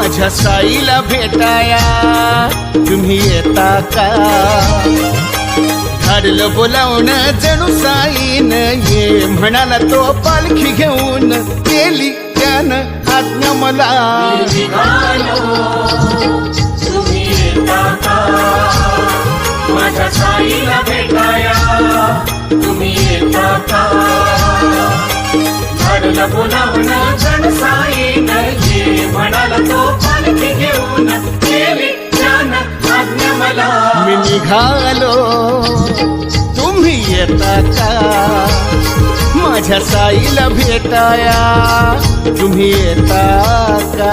माझ्या साईला भेटाया तुम्ही येता का? धाडलं बोलावणं जणू साईन ये म्हणाला तो पालखी घेऊन केली त्यानं आज्ञा मला. तुम्ही येता का? माझ्या साईला भेटाया तुम्ही येता का? धाडलं बोलावणं जणू साईन ये म्हणाला तो पालखी घेऊन केली त्यानं आज्ञा मला. मी निघालो तुम्ही येता का? माझ्या साईला भेटाया तुम्ही येता का?